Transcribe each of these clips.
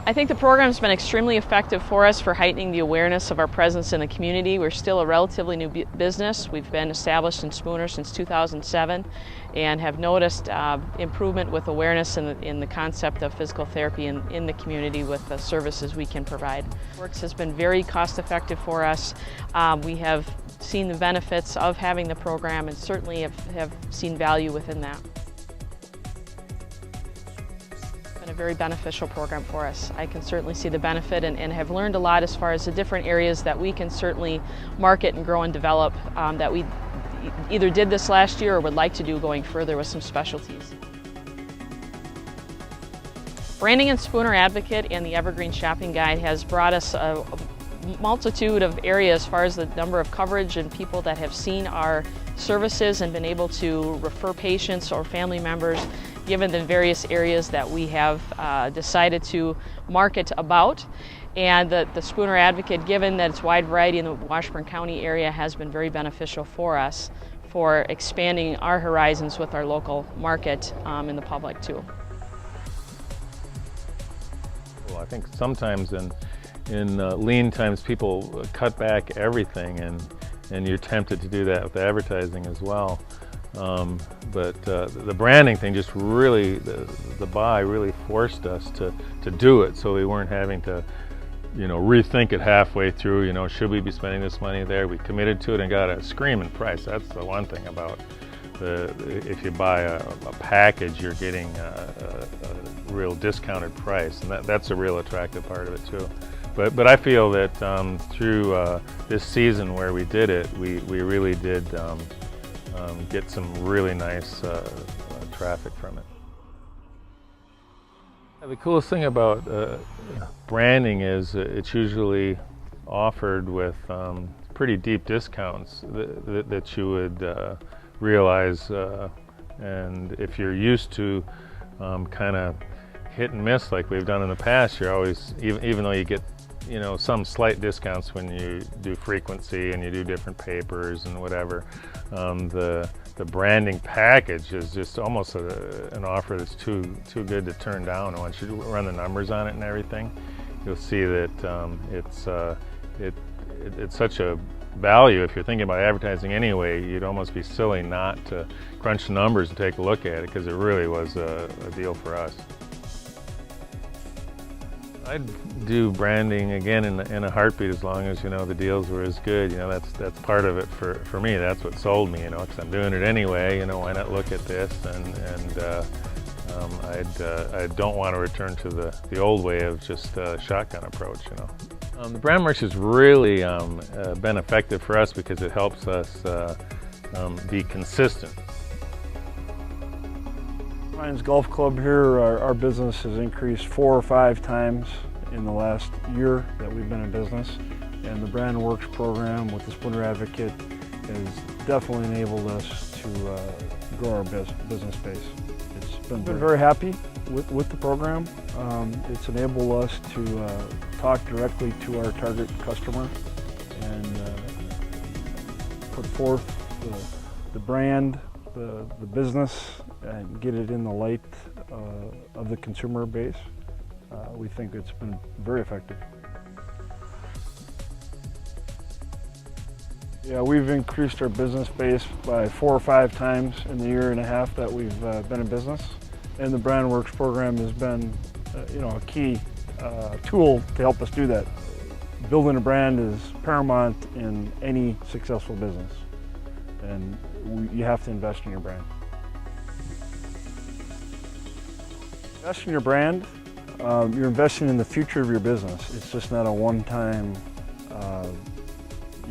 I think the program's been extremely effective for us for heightening the awareness of our presence in the community. We're still a relatively new business. We've been established in Spooner since 2007 and have noticed improvement with awareness in the concept of physical therapy in the community with the services we can provide. Brandworks has been very cost effective for us. We have seen the benefits of having the program and certainly have seen value within that. A very beneficial program for us. I can certainly see the benefit and have learned a lot as far as the different areas that we can certainly market and grow and develop that we either did this last year or would like to do going further with some specialties. Branding and Spooner Advocate and the Evergreen Shopping Guide has brought us a multitude of areas as far as the number of coverage and people that have seen our services and been able to refer patients or family members given the various areas that we have decided to market about. And the Spooner Advocate, given that its wide variety in the Washburn County area, has been very beneficial for us for expanding our horizons with our local market and the public too. Well, I think sometimes in lean times people cut back everything and you're tempted to do that with advertising as well. But the branding thing just really, the buy really forced us to do it, so we weren't having to, rethink it halfway through, should we be spending this money there? We committed to it and got a screaming price. That's the one thing about if you buy a package, you're getting a real discounted price, and that's a real attractive part of it too. But I feel that through this season where we did it, we really did get some really nice traffic from it. The coolest thing about branding is it's usually offered with pretty deep discounts that you would realize, and if you're used to kind of hit and miss like we've done in the past, you're always, even though you get some slight discounts when you do frequency and you do different papers and whatever. The branding package is just almost an offer that's too good to turn down. And once you run the numbers on it and everything, you'll see that it's such a value. If you're thinking about advertising anyway, you'd almost be silly not to crunch the numbers and take a look at it, because it really was a deal for us. I'd do branding again in a heartbeat, as long as the deals were as good. That's part of it for me. That's what sold me. Because I'm doing it anyway. Why not look at this? And I don't want to return to the old way of just a shotgun approach. The Brandworks has really been effective for us because it helps us be consistent. Lions Golf Club here, our business has increased 4 or 5 times in the last year that we've been in business, and the Brandworks program with the Spooner Advocate has definitely enabled us to grow our business base. It's been very happy with the program. It's enabled us to talk directly to our target customer and put forth the brand, the business, and get it in the light of the consumer base. We think it's been very effective. Yeah, we've increased our business base by 4 or 5 times in the year and a half that we've been in business. And the Brandworks program has been a key tool to help us do that. Building a brand is paramount in any successful business, and you have to invest in your brand. Invest in your brand, you're investing in the future of your business. It's just not a one-time,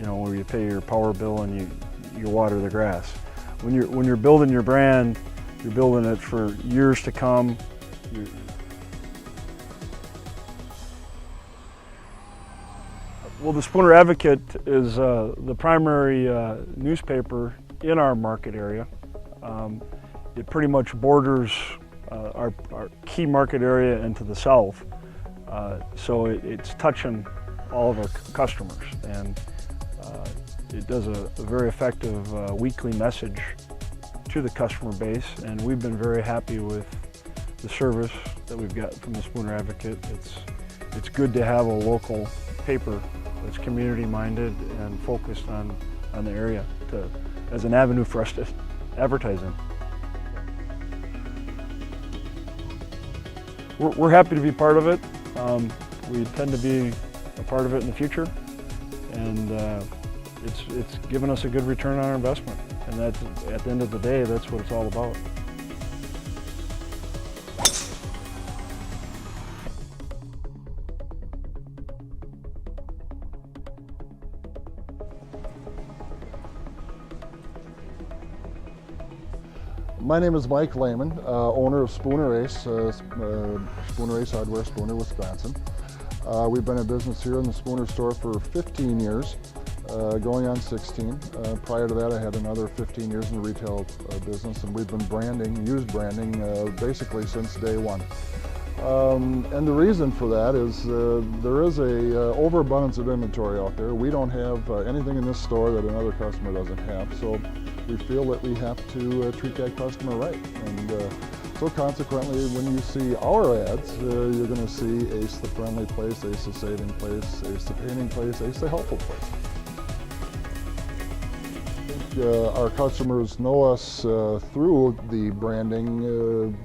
where you pay your power bill and you water the grass. When you're building your brand, you're building it for years to come. Well, the Spooner Advocate is the primary newspaper in our market area. It pretty much borders our key market area into the south, so it's touching all of our customers, and it does a very effective weekly message to the customer base, and we've been very happy with the service that we've got from the Spooner Advocate. it's good to have a local paper that's community-minded and focused on the area as an avenue for us to advertise in. We're happy to be part of it. We intend to be a part of it in the future, and it's given us a good return on our investment. And that's, at the end of the day, that's what it's all about. My name is Mike Lehman, owner of Spooner Ace, Spooner Ace Hardware, Spooner, Wisconsin. We've been in business here in the Spooner store for 15 years, going on 16. Prior to that, I had another 15 years in the retail business, and we've been branding, used branding, basically since day one. And the reason for that is there is a overabundance of inventory out there. We don't have anything in this store that another customer doesn't have, so we feel that we have to treat that customer right. And so consequently, when you see our ads, you're going to see Ace the friendly place, Ace the saving place, Ace the painting place, Ace the helpful place. I think our customers know us through the branding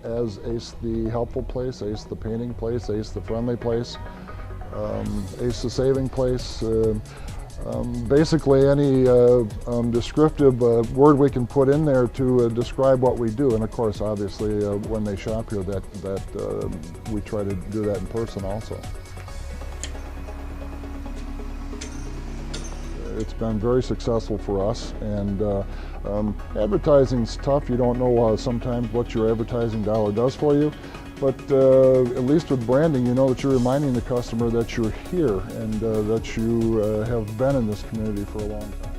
as Ace the helpful place, Ace the painting place, Ace the friendly place, Ace the saving place. Basically any descriptive word we can put in there to describe what we do. And of course, obviously, when they shop here, that we try to do that in person also. It's been very successful for us, and advertising's tough. You don't know sometimes what your advertising dollar does for you, but at least with branding, you know that you're reminding the customer that you're here and that you have been in this community for a long time.